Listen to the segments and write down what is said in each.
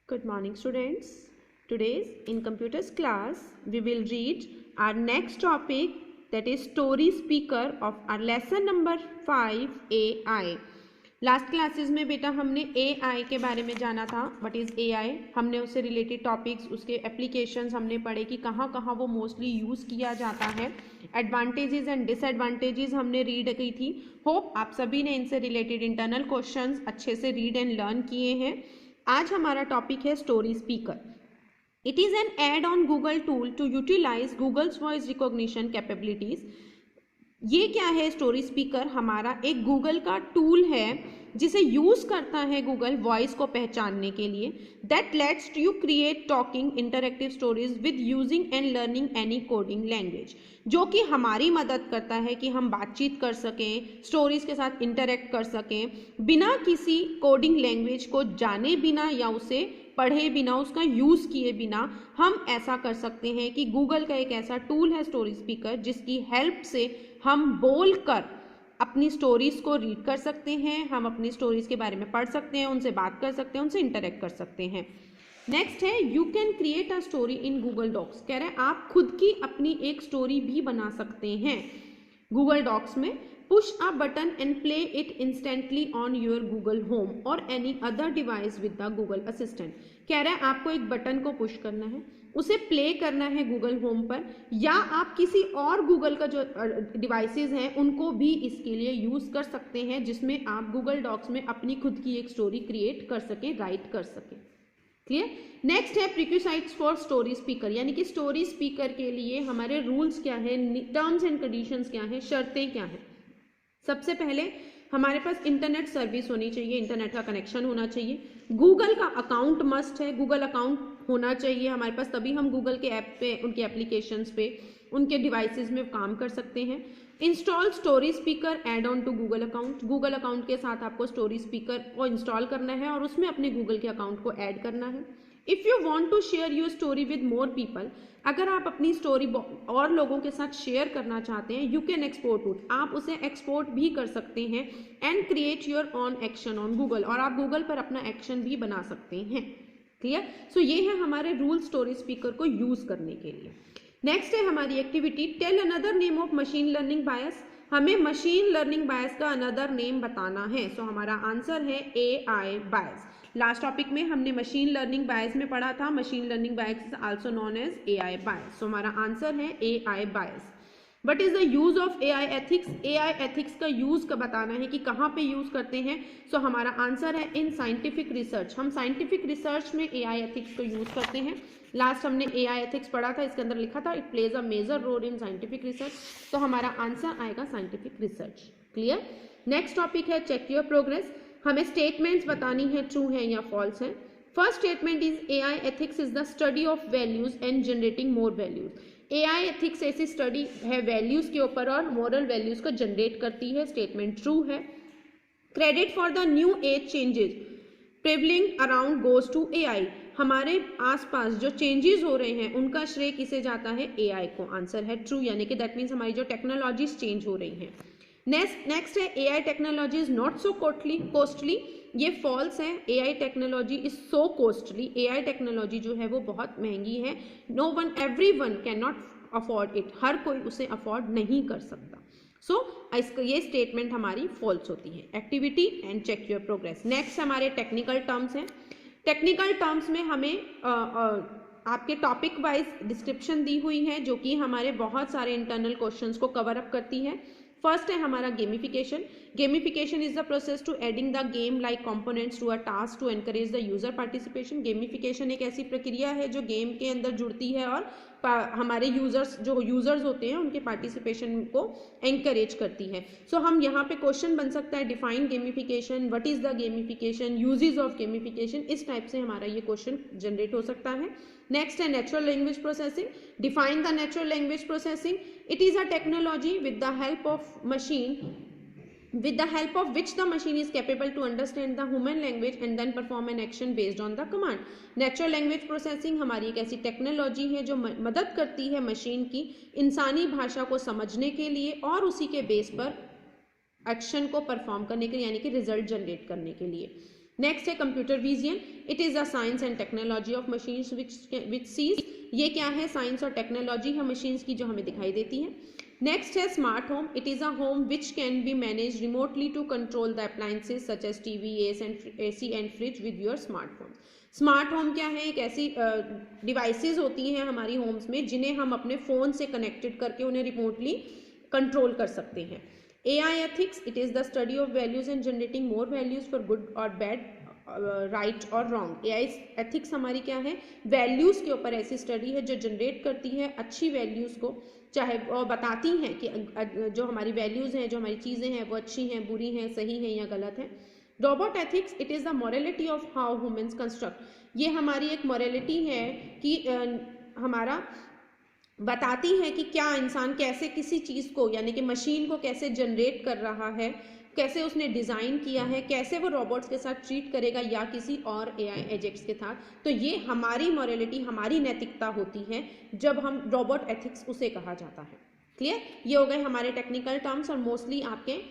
Good morning, students. Today's in computers class we will read our next topic, that is story speaker of our lesson number 5 AI. Last classes में बेटा हमने AI के बारे में जाना था. What is AI? हमने उससे रिलेटेड टॉपिक्स, उसके एप्लीकेशंस हमने पढ़े कि कहाँ कहाँ वो मोस्टली यूज़ किया जाता है. एडवांटेजेस एंड डिसएडवांटेजेस हमने रीड की थी. होप आप सभी ने इनसे रिलेटेड इंटरनल क्वेश्चंस अच्छे से रीड एंड लर्न किए हैं. आज हमारा टॉपिक है story speaker. It is an add on Google tool to utilise Google's voice recognition capabilities. ये क्या है? स्टोरी स्पीकर हमारा एक गूगल का टूल है जिसे यूज़ करता है गूगल वॉइस को पहचानने के लिए. That let's you create talking interactive stories with using and learning any coding language, जो कि हमारी मदद करता है कि हम बातचीत कर सकें, स्टोरीज के साथ इंटरैक्ट कर सकें, बिना किसी कोडिंग लैंग्वेज को जाने बिना या उसे पढ़े बिना, उसका यूज़ किए बिना हम ऐसा कर सकते हैं कि गूगल का एक ऐसा टूल है स्टोरी स्पीकर जिसकी हेल्प से हम बोलकर अपनी स्टोरीज को रीड कर सकते हैं, हम अपनी स्टोरीज के बारे में पढ़ सकते हैं, उनसे बात कर सकते हैं, उनसे इंटरेक्ट कर सकते हैं. नेक्स्ट है you can create a story in Google Docs. कह रहे हैं आप खुद की अपनी एक स्टोरी भी बना सकते हैं गूगल डॉक्स में. Push a button and play it instantly on your Google Home और any other device with the Google Assistant. कह रहा है आपको एक बटन को पुश करना है, उसे प्ले करना है गूगल होम पर, या आप किसी और गूगल का जो डिवाइसेस हैं उनको भी इसके लिए यूज़ कर सकते हैं, जिसमें आप गूगल डॉक्स में अपनी खुद की एक स्टोरी क्रिएट कर सकें, राइट कर सकें. क्लियर? नेक्स्ट है प्रीक्विसाइट्स फॉर स्टोरी स्पीकर, यानी कि स्टोरी स्पीकर के लिए हमारे रूल्स क्या है, टर्म्स एंड कंडीशंस क्या है, शर्तें क्या है. सबसे पहले हमारे पास इंटरनेट सर्विस होनी चाहिए, इंटरनेट का कनेक्शन होना चाहिए. गूगल का अकाउंट मस्ट है, गूगल अकाउंट होना चाहिए हमारे पास, तभी हम गूगल के ऐप पे, उनके एप्लीकेशंस पे, उनके डिवाइसेस में काम कर सकते हैं. Install story speaker add on to Google account. Google account के साथ आपको स्टोरी स्पीकर को इंस्टॉल करना है और उसमें अपने गूगल के अकाउंट को ऐड करना है. If you want to share your story with more people, अगर आप अपनी स्टोरी और लोगों के साथ शेयर करना चाहते हैं, यू कैन एक्सपोर्ट इट, आप उसे एक्सपोर्ट भी कर सकते हैं. And create your on action on Google, और आप गूगल पर अपना एक्शन भी बना सकते हैं. क्लियर? सो ये है हमारे रूल स्टोरी स्पीकर को यूज़ करने के लिए. नेक्स्ट है हमारी activity, tell another name of machine learning bias. हमें मशीन लर्निंग बायस का अनदर नेम बताना है. सो हमारा आंसर है AI बायस. लास्ट टॉपिक में हमने मशीन लर्निंग बायस में पढ़ा था, machine learning bias is also known as AI bias. So हमारा आंसर है AI bias. What is the use of AI ethics. AI ethics का यूज़ का बताना है कि कहाँ पे यूज़ करते हैं. सो हमारा आंसर है इन साइंटिफिक रिसर्च. हम साइंटिफिक रिसर्च में AI एथिक्स को यूज़ करते हैं. लास्ट हमने AI एथिक्स पढ़ा था, इसके अंदर लिखा था it plays a major role in scientific research. तो हमारा आंसर आएगा scientific research. Clear? Next topic है चेक योर प्रोग्रेस. हमें स्टेटमेंट्स बतानी है, ट्रू है या फॉल्स है. First statement is AI ethics is the study of values and generating more values. AI ethics ऐसी स्टडी है वैल्यूज के ऊपर और मोरल वैल्यूज को जनरेट करती है. स्टेटमेंट ट्रू है. Credit for the new age changes prevailing around goes to AI. हमारे आसपास जो चेंजेस हो रहे हैं उनका श्रेय किसे जाता है? AI को. आंसर है ट्रू, यानी कि दैट मीन्स हमारी जो टेक्नोलॉजीज चेंज हो रही हैं. नेक्स्ट है AI technology is not so costly. ये फॉल्स है. AI technology is so costly. AI technology जो है वो बहुत महंगी है. No one, every one can not afford it. हर कोई उसे अफोर्ड नहीं कर सकता. सो इसका ये स्टेटमेंट हमारी फॉल्स होती है. Activity and check your progress. Next हमारे टेक्निकल टर्म्स हैं. टेक्निकल टर्म्स में हमें आपके टॉपिक वाइज डिस्क्रिप्शन दी हुई है, जो कि हमारे बहुत सारे इंटरनल क्वेश्चंस को कवर अप करती है. फर्स्ट है हमारा gamification. Gamification is the process to adding the game like components to a task to encourage the user participation. Gamification एक ऐसी प्रक्रिया है जो गेम के अंदर जुड़ती है और हमारे यूजर्स होते हैं उनके पार्टिसिपेशन को एनकरेज करती है. सो हम यहाँ पे क्वेश्चन बन सकता है, define gamification, what is the gamification, uses of gamification. इस टाइप से हमारा ये क्वेश्चन जनरेट हो सकता है. नेक्स्ट है natural language processing. Define the natural language processing. It is a technology with the help of which the machine is capable to understand the human language and then perform an action based on the command. Natural language processing हमारी एक ऐसी technology है जो मदद करती है machine की इंसानी भाषा को समझने के लिए और उसी के बेस पर एक्शन को परफॉर्म करने के लिए, यानी कि रिजल्ट जनरेट करने के लिए. नेक्स्ट है computer vision, it is a science and technology of machines which sees, ये क्या है, साइंस और टेक्नोलॉजी है मशीन्स की जो हमें दिखाई देती है। नेक्स्ट है smart home, it is a home which can be manage remotely to control the appliances such as TV, AC and fridge with your smartphone. Smart home क्या है, एक ऐसी डिवाइसेस होती हैं हमारी होम्स में जिन्हें हम अपने फ़ोन से कनेक्टेड करके उन्हें रिमोटली कंट्रोल कर सकते हैं। AI ethics, it is the study of values and generating more values for good or bad, right or wrong। AI ethics हमारी क्या है, वैल्यूज़ के ऊपर ऐसी स्टडी है जो जनरेट करती है अच्छी वैल्यूज़ को, चाहे वो बताती हैं कि जो हमारी वैल्यूज़ हैं, जो हमारी चीज़ें हैं वो अच्छी हैं, बुरी हैं, सही हैं या गलत हैं। Robot ethics, it is the morality of how humans construct, ये हमारी एक मॉरलिटी है कि हमारा बताती है कि क्या इंसान कैसे किसी चीज़ को यानी कि मशीन को कैसे जनरेट कर रहा है, कैसे उसने डिज़ाइन किया है, कैसे वो रोबोट्स के साथ ट्रीट करेगा या किसी और AI एजेक्ट्स के साथ। तो ये हमारी मॉरलिटी, हमारी नैतिकता होती है जब हम रोबोट एथिक्स उसे कहा जाता है। क्लियर, ये हो गए हमारे टेक्निकल टर्म्स और मोस्टली आपके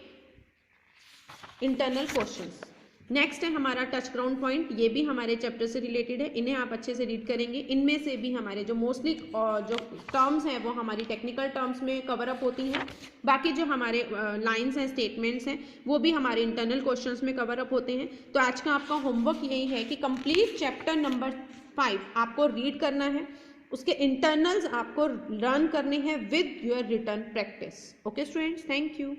इंटरनल क्वेश्चंस। नेक्स्ट है हमारा टच ग्राउंड पॉइंट, ये भी हमारे चैप्टर से रिलेटेड है, इन्हें आप अच्छे से रीड करेंगे। इनमें से भी हमारे जो मोस्टली जो टर्म्स हैं वो हमारी टेक्निकल टर्म्स में कवर अप होती हैं, बाकी जो हमारे लाइंस हैं, स्टेटमेंट्स हैं, वो भी हमारे इंटरनल क्वेश्चंस में कवर अप होते हैं। तो आज का आपका होमवर्क यही है कि कंप्लीट चैप्टर नंबर 5 आपको रीड करना है, उसके इंटरनल्स आपको लर्न करने हैं with your written practice. Okay students, thank you.